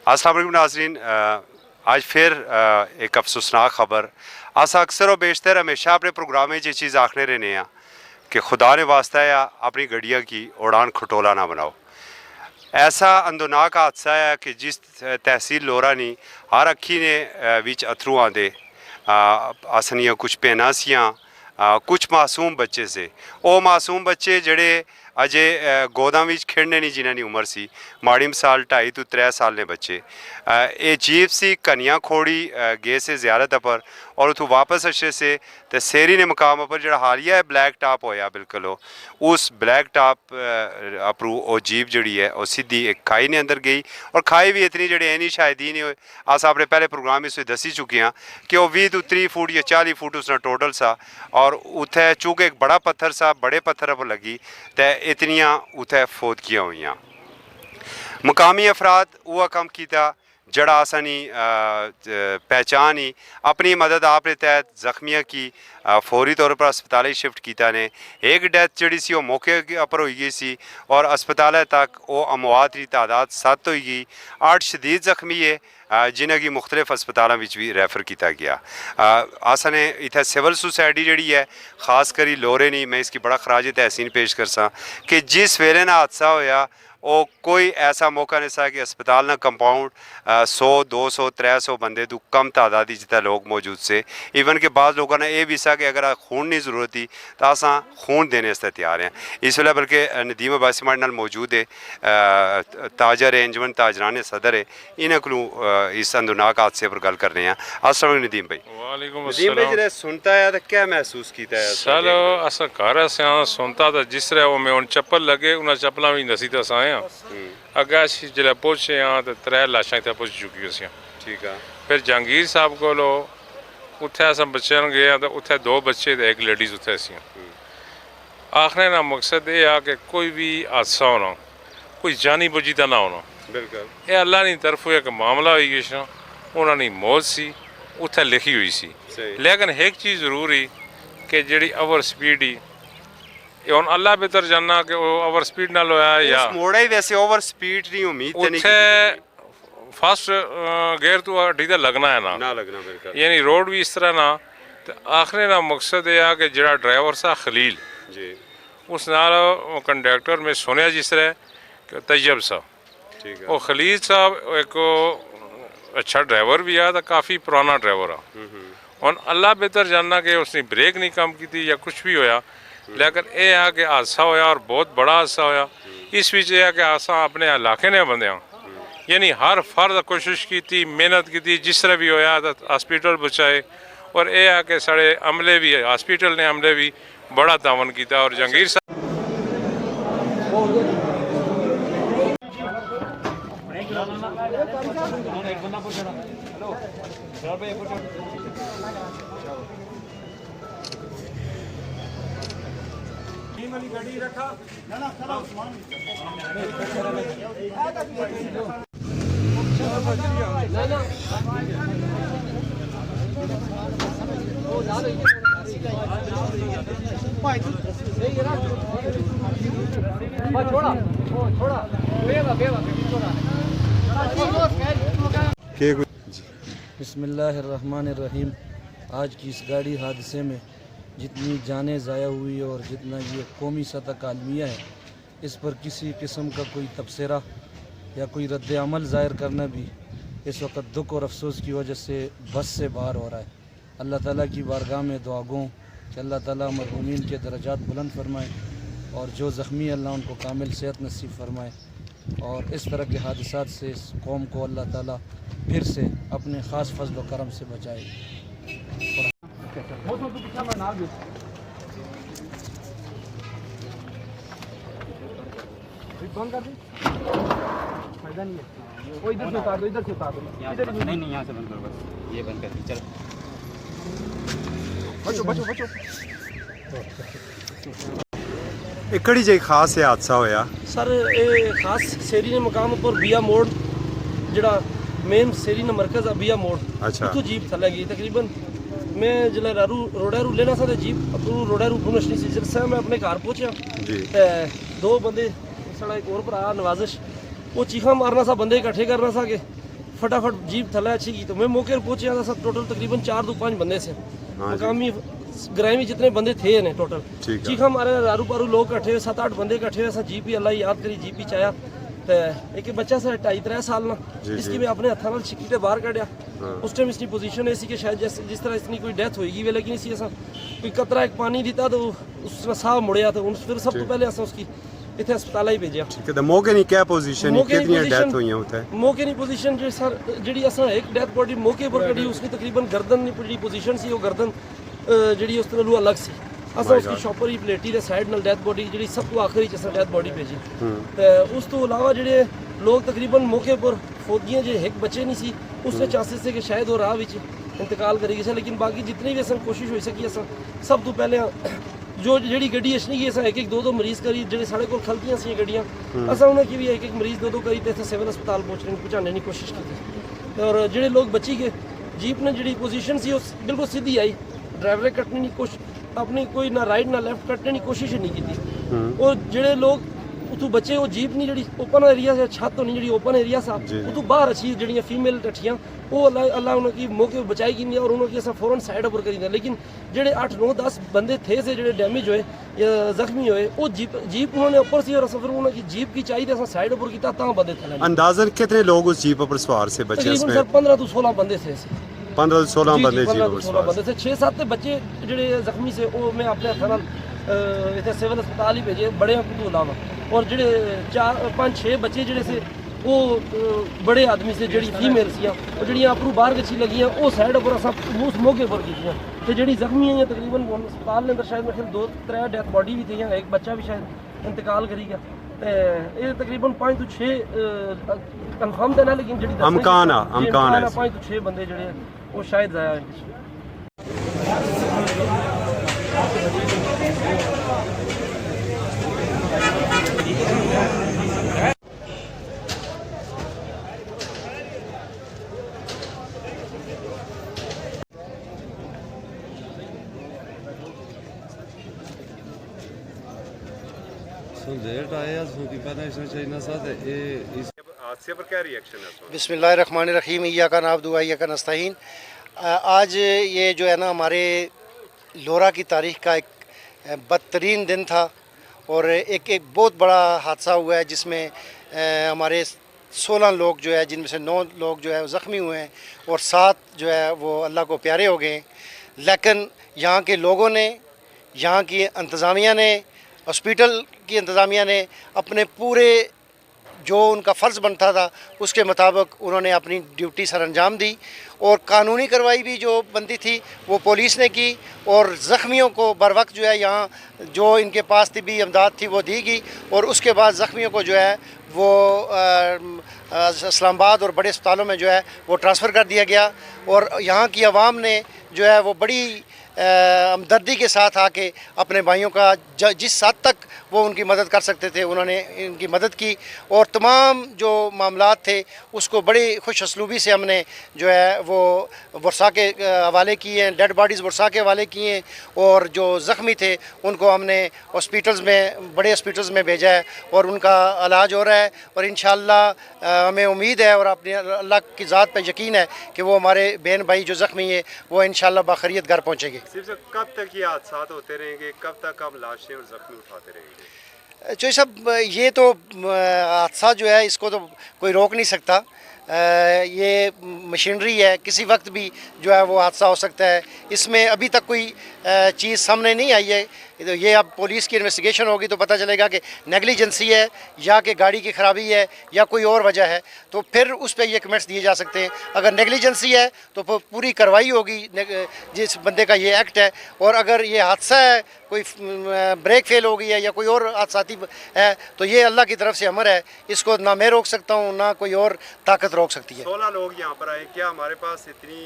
अस्सलाम वालेकुम नाज़रीन, आज फिर एक अफसोसनाक खबर। अस अक्सर और बेशतर हमेशा अपने प्रोग्राम में ये चीज़ आखने रहने हैं कि खुदा ने वास्ता है अपनी गड्डियाँ की उड़ान खटोला ना बनाओ। ऐसा अंदोनाक हादसा है कि जिस तहसील लोरा नी हर अक्खी ने विच अथरू आंदे असनियां कुछ पेना सियां कुछ मासूम बच्चे से वो मासूम बच्चे जड़े अजे गोदा विच खेड़ने नहीं जिन्हां दी उम्र सी माड़ी मिसाल 2.5 तो 3 साल ने बच्चे ये जीप सी कनिया खोड़ी गए से ज़ियारत पर और उतो वापस अच्छे से तो सेरी ने मकाम पर जो हालिया ब्लैक टॉप होया बिल्कुल उस ब्लैक टॉप अपरू वो जीप जड़ी है वो सीधी एक खाई ने अंदर गई और खाई भी इतनी जड़ी है नहीं शायद ही नहीं अस अपने पहले प्रोग्राम में दसी चुके हैं कि वो 20 तो 30 फुट या 40 फुट उसने टोटल सा और उत्थे चूंकि एक बड़ा पत्थर सा बड़े पत्थर पर लगी तो इतनियां उत्थे फौतगियां हुई। मुकामी अफराद वो कम किया जड़ा आसानी पहचान ही अपनी मदद आप तहत जख्मिया की फौरी तौर पर अस्पताल शिफ्ट किया ने एक डेथ जड़ी सी वो मौके पर हो गई सी और अस्पताल तक वो अमवात की तादाद 7 हो गई। 8 शदीद जख्मी है जिन्हें की मुख्तलिफ अस्पतालों में भी रैफर किया गया। असा ने इतने सिविल सोसाइटी जी है खास करी लोरे नहीं मैं इसकी बड़ा खराज तहसीन पेश कर सा कि जिस वेले ना हादसा होया वो कोई ऐसा मौका नहीं सा कि अस्पताल ना कंपाउंड 100 200 300 बंदे तो कम तादादी जितना लोग मौजूद से इवन के बाद लोगों ने यह भी सा कि अगर खून की जरूरत थी तो असा खून देने से तैयार हैं। इस वे बल्कि नदीम अब्बासी हमारे नाल मौजूद है ताजर है अंजुमन ताजरान सदर है इन्हों को इस अंदरनाक हादसे पर गल कर रहे हैं। अस्सलाम वालेकुम नदीम भाई। नदीम भाई जो सुनता है तो क्या महसूस किया है सर असा घर सुनता तो जिस तरह वो मैं उन चप्पल लगे उन्हें चप्पलों भी नसी तो असा आए अगर असी जो पहुंचे हाँ तो 3 लाशा इतने पहुंच चुकी सी। ठीक है फिर जहांगीर साहब को उत्थे अस बच्चों गए तो उत्थे 2 बच्चे तो एक लेडीज़ उत्थे सी। आखने का मकसद ये आ कि कोई भी हादसा होना कोई जानी बुझीदा ना होना बिल्कुल ये अल्लाह की तरफों एक मामला हुई गया उन्होंने मौत सी उत्थे लिखी हुई सी। लेकिन एक चीज़ जरूर ही कि जी ओवर स्पीड ही हम अल्लाह बेहतर जानना कि वो ओवर स्पीड ना होया या मोड़ा ही वैसे ओवर स्पीड नहीं उम्मीद उत्थे फर्स्ट गेयर तो अड्डी तो लगना है ना लगना बिल्कुल यानी रोड भी इस तरह ना तो आखिर ना मकसद यह है कि जरा ड्राइवर सा खलील जी उस नाल कंडक्टर में सुनिया जिस तरह कि तैयब सा ठीक है वो खलील साहब एक अच्छा ड्राइवर भी है तो काफ़ी पुराना ड्राइवर है और अल्लाह बेहतर जानना कि उसने ब्रेक नहीं काम की थी या कुछ भी होया लेकिन यह है कि हादसा होया और बहुत बड़ा हादसा होया। इस विच यह है कि असा अपने इलाके ने बंदे यानी हर फर्द कोशिश की थी मेहनत की थी जिस तरह भी होया तो हॉस्पिटल बचाए और यह है कि साढ़े अमले भी हॉस्पिटल ने अमले भी बड़ा तावन किया और जहांगीर साहब गाड़ी रखा बिस्मिल्लाहिर्रहमानिर्रहीम। आज की इस गाड़ी हादसे में जितनी जानें ज़ाया हुई और जितना ये कौमी सतह का अलमिया है इस पर किसी किस्म का कोई तबसरा या कोई रद्द अमल ज़ाहिर करना भी इस वक्त दुख और अफसोस की वजह से बस से बाहर हो रहा है। अल्लाह ताला की बारगाह में दुआ गो कि अल्लाह ताला मरहूमीन के दर्जात बुलंद फरमाए और जो ज़ख्मी अल्लाह उनको कामिल सेहत नसीब फरमाए और इस तरह के हादसात से इस कौम को अल्लाह ताला फिर से अपने ख़ास फजल व करम से बचाए। बंद कर दी फायदा नहीं है वो इधर से उतार दो इधर से उतार दो इधर नहीं यहाँ से बंद करो बस ये बंद कर दी चल बचो बचो बचो एकड़ी जे खास हादसा होया सर ये खास सेरी ने मकाम पर बिया मोड़ जड़ा मेन सेरी ने मरकज बिया मोड़ अच्छा तो जीप थले गई तकरीबन मैं जिले रारू रोडारू लेना सा जीप अपू रोडारू घुमशनी सी जिससे मैं अपने घर पहुंचा जी 2 बंदे साढ़ा एक और भरा नवाजिश वो चीखा मारना सा बंदे इकट्ठे करना सा के फटाफट जीप थला अच्छी की तो मैं मौके पर पहुंचे था सब टोटल तकरीबन 4 to 5 बंदे से मकामी ग्राम में जितने बंदे थे ने टोटल चीख हमारे रारू पारू लोग इकट्ठे हुए 7-8 बंदे इकट्ठे हुए जीप ही अल्लाह याद करी जीप ही चाया तो एक बच्चा सा 2.5-3 साल ना इसकी मैं अपने हथा नाल छिक्की ते बाहर कढ़िया उस टाइम इसकी पोजीशन ऐसी कि शायद जिस तरह इसकी कोई डेथ होएगी वे लेकिन इसी ऐसा कोई कतरा एक पानी दिता तो उसने साह मुड़िया तो फिर सब तो पहले असा उसकी इतने अस्पताल ही भेजा ठीक है तो मौके नहीं क्या पोजीशन कितनी डेथ हुई होता है मौके नहीं पोजीशन जो सर जी असा एक डेथ बॉडी मौके पर कड़ी उसकी तकरीबन गर्दन नहीं पोजीशन सी वो गर्दन जी उस तरह अलग सी असा उसकी शॉपर ही प्लेटी दे साइड नाल डेथ बॉडी जी सब तो आखिरी च डेथ बॉडी भेजी तो उस तो अलावा जेडे लोग तकरीबन मौके पर फौजियां जो एक बचे नहीं सी उससे चांसेस थे कि शायद वो राह विच इंतकाल करी गए लेकिन बाकी जितनी भी असन कोशिश हो सकी असा सब तो पहले जो जी गड्डी अछनी गई असा एक दो मरीज करी जेडे साढ़े को खलतियां सी गड्डियां असा उन्हें की भी एक मरीज दो करी तो सिविल अस्पताल पहुंचाने की कोशिश की और जेडे लोग बची गए जीप ने जी पोजीशन सी बिल्कुल सीधी आई ड्राइवर कटने की कोशिश अपनी कोई ना राइट ना लेफ्ट कटने की कोशिश ही नहीं की और जेडे लोग उतों बच्चे वो जीप नहीं जी ओपन एरिया से छत होनी जी ओपन एरिया सा उतों बाहर अच्छी जी फीमेल टट्ठियाँ वो अल्लाह उन्होंने मौके बचाई की और उन्होंने असा फौरन साइड पर करी लेकिन जेडे 8-9-10 बंदे थे से जेडे डैमेज होए या जख्मी होए वो जीप उन्होंने ऊपर सी और फिर उन्होंने जीप की चाहिए असा साइड पर किया बंदे थे अंदाजन कितने लोग उस जीप पर सवार से बचे तकरीबन सर 15 to 16 बंदे थे 15 से 16 बंदे 15 to 16 बंदे थे 6-7 बच्चे जेडे जख्मी से वो मैं अपने हथा नाल इतने सिविल अस्पताल ही भेजे बड़े तो अलावा और जेडे 4-5-6 बच्चे जेडे से वो बड़े आदमी से जी फीमेल सी और जी अपनों बाहर गच्छी लगियाँ वो साइड पर अस उस मौके पर की तो जी जख्मी है तकरीबन अस्पताल ने अंदर शायद मेरे 2-3 डेथ बॉडी भी थी एक बच्चा भी शायद इंतकाल करी गया तो ये तकरीबन 5 to 6 कन्फर्म तो ना लेकिन जी अमकान 5 to 6 बंदे जोड़े वो शायद जाया लेट आया सूदी पता इसने चाइना साथ ये इस हादसे पर क्या रिएक्शन है बिस्मिल्लाहिर्रहमानिर्रहीम इय्याका नअब्दु व इय्याका नस्तईन। आज ये जो है ना हमारे लोरा की तारीख़ का एक बदतरीन दिन था और एक बहुत बड़ा हादसा हुआ है जिसमें हमारे 16 लोग जो है जिनमें से 9 लोग जो है ज़ख्मी हुए हैं और 7 जो है वो अल्लाह को प्यारे हो गए। लेकिन यहाँ के लोगों ने, यहाँ की इंतज़ामिया ने, हॉस्पिटल की इंतज़ामिया ने अपने पूरे जो उनका फ़र्ज़ बनता था उसके मुताबिक उन्होंने अपनी ड्यूटी सर अंजाम दी और कानूनी कार्रवाई भी जो बनती थी वो पुलिस ने की और ज़ख्मियों को बर वक्त जो है यहाँ जो इनके पास तिब्बी इमदाद थी वो दी गई और उसके बाद ज़ख्मियों को जो है वो इस्लामाबाद और बड़े अस्पतालों में जो है वो ट्रांसफ़र कर दिया गया और यहाँ की आवाम ने जो है वो बड़ी हमदर्दी के साथ आके अपने भाइयों का जिस हद तक वो उनकी मदद कर सकते थे उन्होंने इनकी मदद की और तमाम जो मामलात थे उसको बड़ी खुश असलूबी से हमने जो है वो वर्षा के हवाले किए हैं, डेड बॉडीज़ वर्षा के हवाले किए हैं और जो ज़ख्मी थे उनको हमने हॉस्पिटल्स में, बड़े हॉस्पिटल्स में भेजा है और उनका इलाज हो रहा है और इंशाअल्लाह हमें उम्मीद है और अपनी अल्लाह की ज़ात पर यकीन है कि वो हमारे बहन भाई जो ज़ख्मी है वो इंशाअल्लाह बाखैरियत घर पहुँचेंगे। सिर्फ कब तक ये हादसा होते रहेंगे, कब तक आप लाशें और जख्मी उठाते रहेंगे? जो सब ये तो हादसा जो है इसको तो कोई रोक नहीं सकता, ये मशीनरी है, किसी वक्त भी जो है वो हादसा हो सकता है। इसमें अभी तक कोई चीज़ सामने नहीं आई है, तो ये अब पुलिस की इन्वेस्टिगेशन होगी तो पता चलेगा कि नेगलिजेंसी है या कि गाड़ी की ख़राबी है या कोई और वजह है, तो फिर उस पर ये कमेंट्स दिए जा सकते हैं। अगर नेगलिजेंसी है तो पूरी कार्रवाई होगी जिस बंदे का ये एक्ट है, और अगर ये हादसा है, कोई ब्रेक फेल हो गई है या कोई और हादसाती है, तो ये अल्लाह की तरफ से अमर है, इसको ना मैं रोक सकता हूँ ना कोई और ताकत रोक सकती है। 16 लोग यहाँ पर आए, क्या हमारे पास इतनी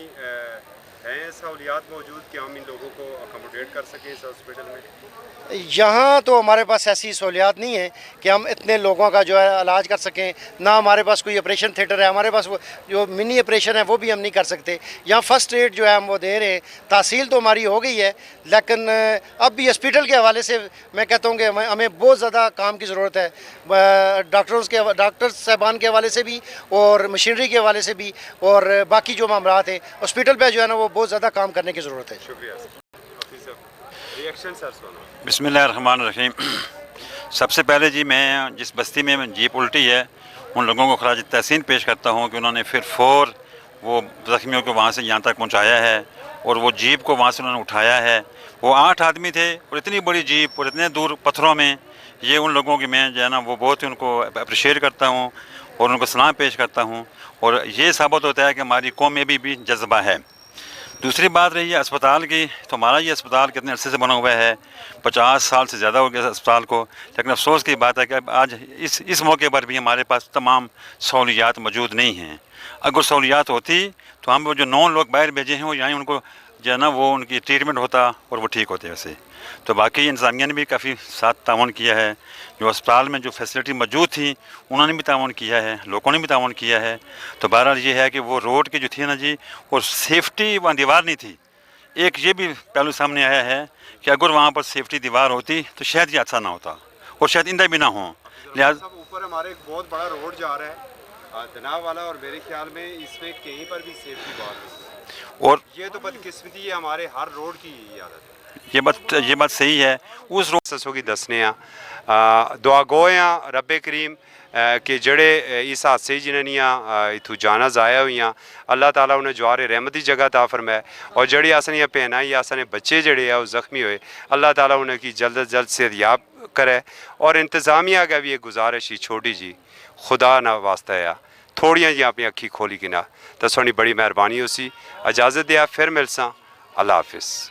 ہیں سہولیات موجود کہ ہم ان لوگوں کو اکوموڈیٹ کر سکیں اس ہاسپٹل میں؟ یہاں تو ہمارے پاس ایسی سہولیات نہیں ہیں کہ ہم اتنے لوگوں کا جو ہے علاج کر سکیں، نہ ہمارے پاس کوئی آپریشن تھیٹر ہے، ہمارے پاس وہ جو منی آپریشن ہے وہ بھی ہم نہیں کر سکتے. یہاں فرسٹ ایڈ جو ہے ہم وہ دے رہے ہیں. تحصیل تو ہماری ہو گئی ہے، لیکن اب بھی ہاسپٹل کے حوالے سے میں کہتا ہوں کہ ہمیں بہت زیادہ کام کی ضرورت ہے، ڈاکٹر صاحبان کے حوالے سے بھی اور مشینری کے حوالے سے بھی، اور باقی جو معاملات ہیں ہاسپٹل پہ جو ہے نا وہ بہت زیادہ کام کرنے کی ضرورت ہے. شکریہ حفیظ صاحب. ریئیکشن سر سونا. بسم اللہ الرحمن الرحیم. سب سے پہلے جی میں جس بستی میں جیپ الٹی ہے ان لوگوں کو خراج تحسین پیش کرتا ہوں کہ انہوں نے پھر وہ زخمیوں کو وہاں سے یہاں تک پہنچایا ہے اور وہ جیپ کو وہاں سے انہوں نے اٹھایا ہے. وہ 8 آدمی تھے اور اتنی بڑی جیپ اور اتنے دور پتھروں میں. یہ ان لوگوں کی میں جو ہے نا وہ بہت ہی ان کو اپریشیٹ کرتا ہوں اور ان کو سلام پیش کرتا ہوں، اور یہ ثابت ہوتا ہے کہ ہماری قوم میں بھی جذبہ ہے. دوسری بات رہی ہے اسپتال کی، تو ہمارا یہ اسپتال کتنے عرصے سے بنا ہوا ہے، 50 سال سے زیادہ ہو گیا اسپتال کو. لیکن افسوس کی بات ہے کہ اب آج اس موقع پر بھی ہمارے پاس تمام سہولیات موجود نہیں ہیں. اگر سہولیات ہوتی تو ہم وہ جو 9 لوگ باہر بھیجے ہیں وہ یہیں ان کو جو ہے نا وہ ان کی ٹریٹمنٹ ہوتا اور وہ ٹھیک ہوتے ویسے. تو باقی انتظامیہ نے بھی کافی ساتھ تعاون کیا ہے. جو اسپتال میں جو فیسلٹی موجود تھی انہوں نے بھی تعاون کیا ہے، لوگوں نے بھی تعاون کیا ہے. تو بہرحال یہ ہے کہ وہ روڈ کی جو تھی نا جی اور سیفٹی وہاں دیوار نہیں تھی. ایک یہ بھی پہلو سامنے آیا ہے کہ اگر وہاں پر سیفٹی دیوار ہوتی تو شاید یہ اچھا نہ ہوتا اور شاید آئندہ بھی نہ ہوں. لہٰذا اوپر ہمارے ایک بہت بڑا روڈ جا رہا ہے جناب والا، اور میرے خیال میں اس میں کہیں پر بھی سیفٹی بات نہیں. اور یہ تو بدقسمتی ہے ہمارے ہر روڈ کی عادت ہے. یہ بات صحیح ہے. اس سسوں کی دسنے دعا گویاں رب کریم کہ جڑے اس حادثے جنہاں اتھو جانا ضائع ہوئیاں، اللہ تعالیٰ انہیں جوار رحمتی جگہ عطا فرمائے، اور جڑی آسانیاں بھیناں یا آسانے بچے جڑے ہیں وہ زخمی ہوئے، اللہ تعالیٰ انہیں کی جلد از جلد صحتیاب کرے. اور انتظامیہ کا بھی ایک گزارش ہی چھوٹی جی خدا نہ واسطہ ہے تھوڑیاں جی اپنی اکھی کھولی کی نہ تو سونی بڑی مہربانی ہو سی. اجازت دیا پھر ملساں. اللہ حافظ.